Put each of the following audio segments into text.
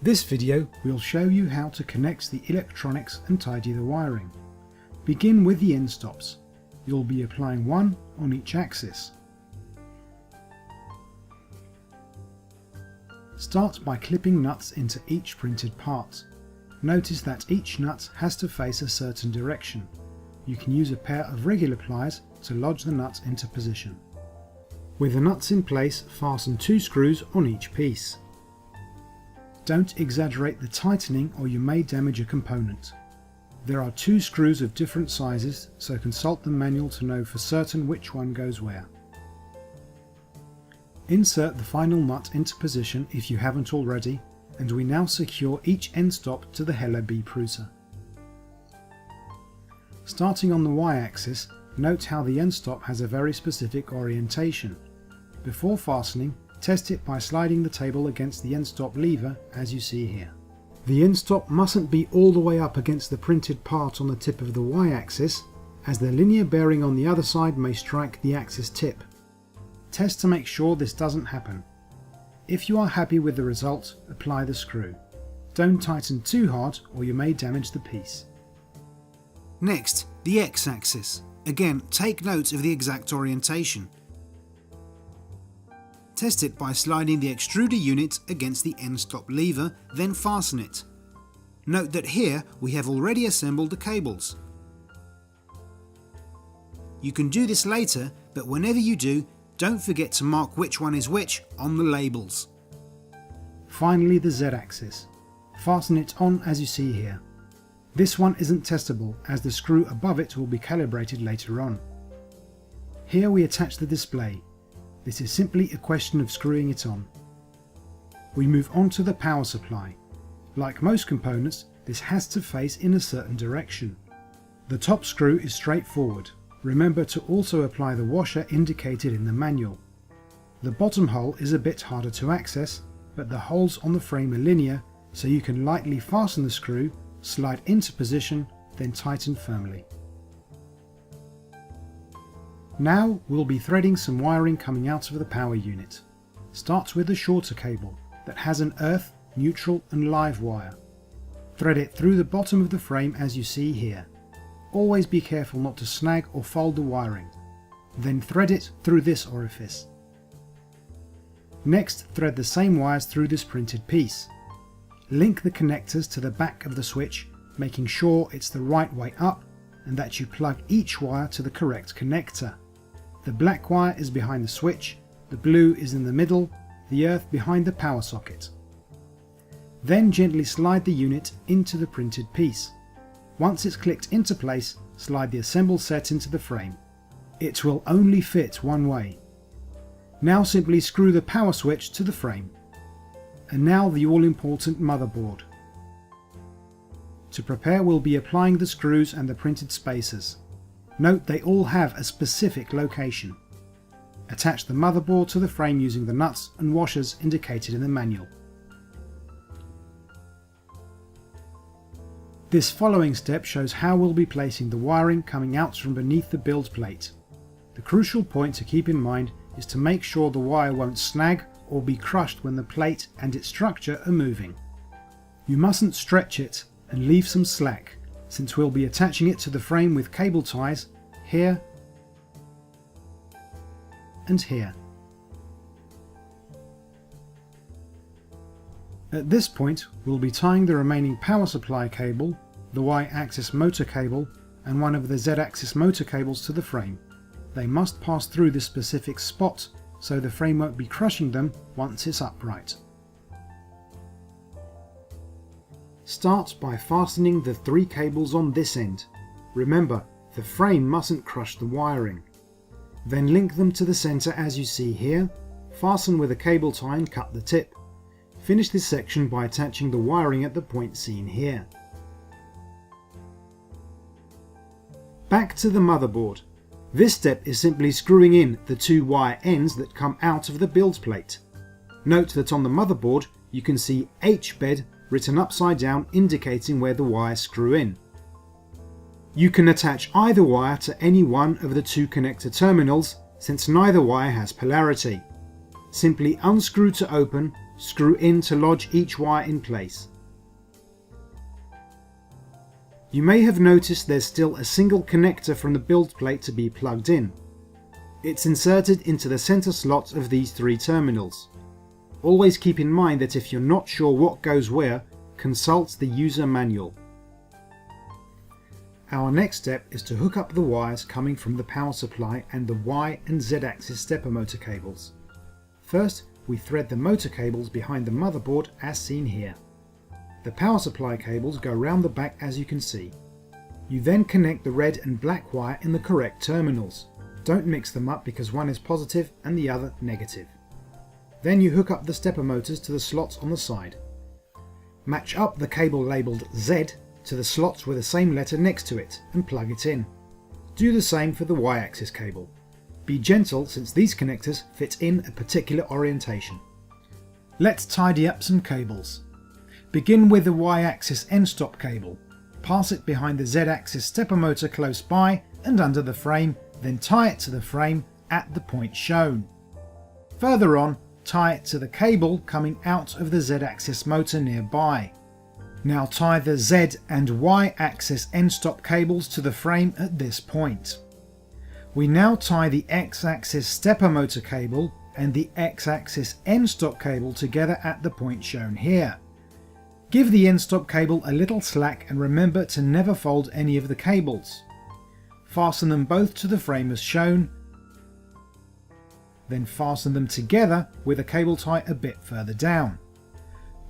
This video will show you how to connect the electronics and tidy the wiring. Begin with the end stops. You'll be applying one on each axis. Start by clipping nuts into each printed part. Notice that each nut has to face a certain direction. You can use a pair of regular pliers to lodge the nut into position. With the nuts in place, fasten 2 screws on each piece. Don't exaggerate the tightening or you may damage a component. There are 2 screws of different sizes, so consult the manual to know for certain which one goes where. Insert the final nut into position if you haven't already, and we now secure each end stop to the helloBEEprusa. Starting on the y-axis, note how the end stop has a very specific orientation. Before fastening, test it by sliding the table against the end stop lever as you see here. The end stop mustn't be all the way up against the printed part on the tip of the y-axis, as the linear bearing on the other side may strike the axis tip. Test to make sure this doesn't happen. If you are happy with the result, apply the screw. Don't tighten too hard or you may damage the piece. Next, the x-axis. Again, take note of the exact orientation. Test it by sliding the extruder unit against the end stop lever, then fasten it. Note that here we have already assembled the cables. You can do this later, but whenever you do, don't forget to mark which one is which on the labels. Finally, the z-axis. Fasten it on as you see here. This one isn't testable as the screw above it will be calibrated later on. Here we attach the display. This is simply a question of screwing it on. We move on to the power supply. Like most components, this has to face in a certain direction. The top screw is straightforward. Remember to also apply the washer indicated in the manual. The bottom hole is a bit harder to access, but the holes on the frame are linear, so you can lightly fasten the screw, slide into position, then tighten firmly. Now we'll be threading some wiring coming out of the power unit. Start with the shorter cable that has an earth, neutral and live wire. Thread it through the bottom of the frame as you see here. Always be careful not to snag or fold the wiring. Then thread it through this orifice. Next, thread the same wires through this printed piece. Link the connectors to the back of the switch, making sure it's the right way up and that you plug each wire to the correct connector. The black wire is behind the switch, the blue is in the middle, the earth behind the power socket. Then gently slide the unit into the printed piece. Once it's clicked into place, slide the assembled set into the frame. It will only fit one way. Now simply screw the power switch to the frame. And now the all-important motherboard. To prepare, we'll be applying the screws and the printed spacers. Note they all have a specific location. Attach the motherboard to the frame using the nuts and washers indicated in the manual. This following step shows how we'll be placing the wiring coming out from beneath the build plate. The crucial point to keep in mind is to make sure the wire won't snag or be crushed when the plate and its structure are moving. You mustn't stretch it and leave some slack, since we'll be attaching it to the frame with cable ties here and here. At this point, we'll be tying the remaining power supply cable, the Y-axis motor cable and one of the Z-axis motor cables to the frame. They must pass through this specific spot so the frame won't be crushing them once it's upright. Start by fastening the 3 cables on this end. Remember, the frame mustn't crush the wiring. Then link them to the center as you see here, fasten with a cable tie and cut the tip. Finish this section by attaching the wiring at the point seen here. Back to the motherboard. This step is simply screwing in the 2 wire ends that come out of the build plate. Note that on the motherboard you can see H-bed written upside down indicating where the wires screw in. You can attach either wire to any one of the 2 connector terminals since neither wire has polarity. Simply unscrew to open screw in to lodge each wire in place. You may have noticed there's still a single connector from the build plate to be plugged in. It's inserted into the center slots of these three terminals. Always keep in mind that if you're not sure what goes where, consult the user manual. Our next step is to hook up the wires coming from the power supply and the Y and Z axis stepper motor cables. First, we thread the motor cables behind the motherboard as seen here. The power supply cables go round the back as you can see. You then connect the red and black wire in the correct terminals. Don't mix them up because one is positive and the other negative. Then you hook up the stepper motors to the slots on the side. Match up the cable labelled Z to the slots with the same letter next to it and plug it in. Do the same for the Y-axis cable. Be gentle since these connectors fit in a particular orientation. Let's tidy up some cables. Begin with the Y-axis end-stop cable. Pass it behind the Z-axis stepper motor close by and under the frame, then tie it to the frame at the point shown. Further on, tie it to the cable coming out of the Z-axis motor nearby. Now tie the Z and Y-axis end-stop cables to the frame at this point. We now tie the X-axis stepper motor cable and the X-axis end-stop cable together at the point shown here. Give the end-stop cable a little slack and remember to never fold any of the cables. Fasten them both to the frame as shown, then fasten them together with a cable tie a bit further down.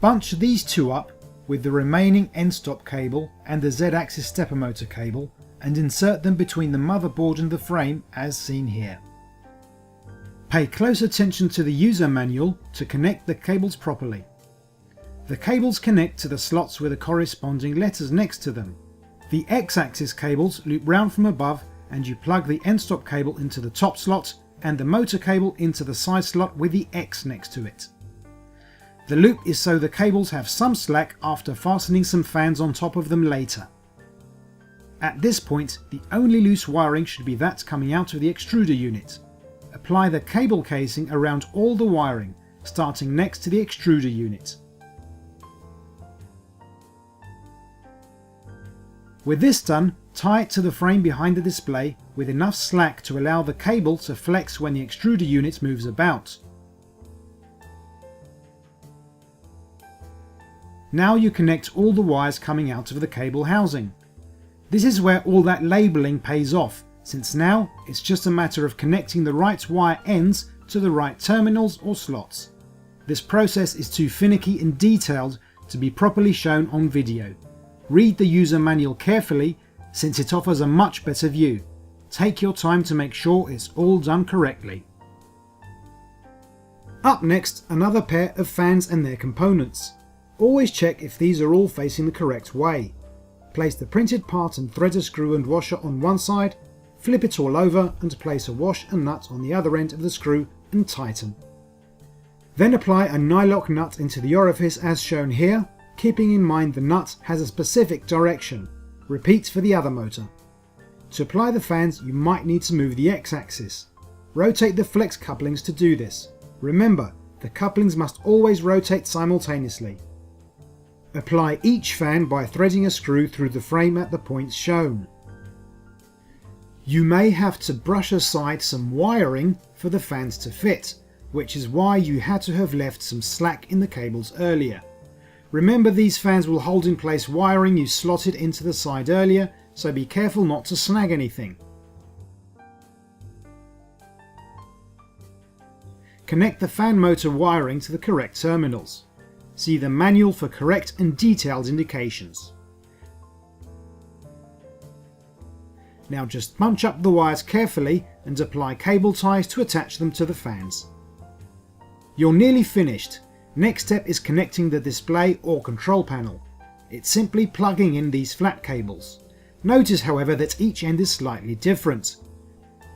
Bunch these two up with the remaining end-stop cable and the Z-axis stepper motor cable and insert them between the motherboard and the frame as seen here. Pay close attention to the user manual to connect the cables properly. The cables connect to the slots with the corresponding letters next to them. The X-axis cables loop round from above and you plug the end-stop cable into the top slot and the motor cable into the side slot with the X next to it. The loop is so the cables have some slack after fastening some fans on top of them later. At this point, the only loose wiring should be that coming out of the extruder unit. Apply the cable casing around all the wiring, starting next to the extruder unit. With this done, tie it to the frame behind the display with enough slack to allow the cable to flex when the extruder unit moves about. Now you connect all the wires coming out of the cable housing. This is where all that labelling pays off, since now it's just a matter of connecting the right wire ends to the right terminals or slots. This process is too finicky and detailed to be properly shown on video. Read the user manual carefully since it offers a much better view. Take your time to make sure it's all done correctly. Up next, another pair of fans and their components. Always check if these are all facing the correct way. Place the printed part and thread a screw and washer on one side, flip it all over and place a wash and nut on the other end of the screw and tighten. Then apply a nylock nut into the orifice as shown here, keeping in mind the nut has a specific direction. Repeat for the other motor. To apply the fans you might need to move the X-axis. Rotate the flex couplings to do this. Remember, the couplings must always rotate simultaneously. Apply each fan by threading a screw through the frame at the points shown. You may have to brush aside some wiring for the fans to fit, which is why you had to have left some slack in the cables earlier. Remember, these fans will hold in place wiring you slotted into the side earlier, so be careful not to snag anything. Connect the fan motor wiring to the correct terminals. See the manual for correct and detailed indications. Now just bunch up the wires carefully and apply cable ties to attach them to the fans. You're nearly finished. Next step is connecting the display or control panel. It's simply plugging in these flat cables. Notice however that each end is slightly different.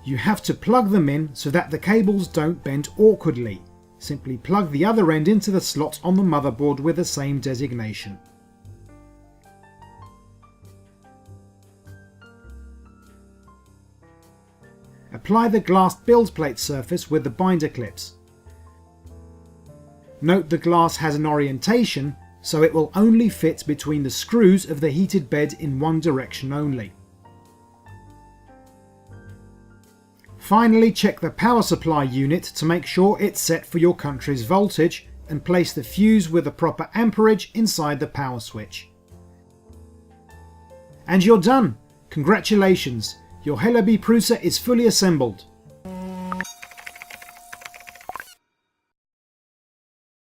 You have to plug them in so that the cables don't bend awkwardly. Simply plug the other end into the slot on the motherboard with the same designation. Apply the glass build plate surface with the binder clips. Note the glass has an orientation, so it will only fit between the screws of the heated bed in one direction only. Finally, check the power supply unit to make sure it's set for your country's voltage and place the fuse with the proper amperage inside the power switch. And you're done! Congratulations! Your helloBEEprusa is fully assembled.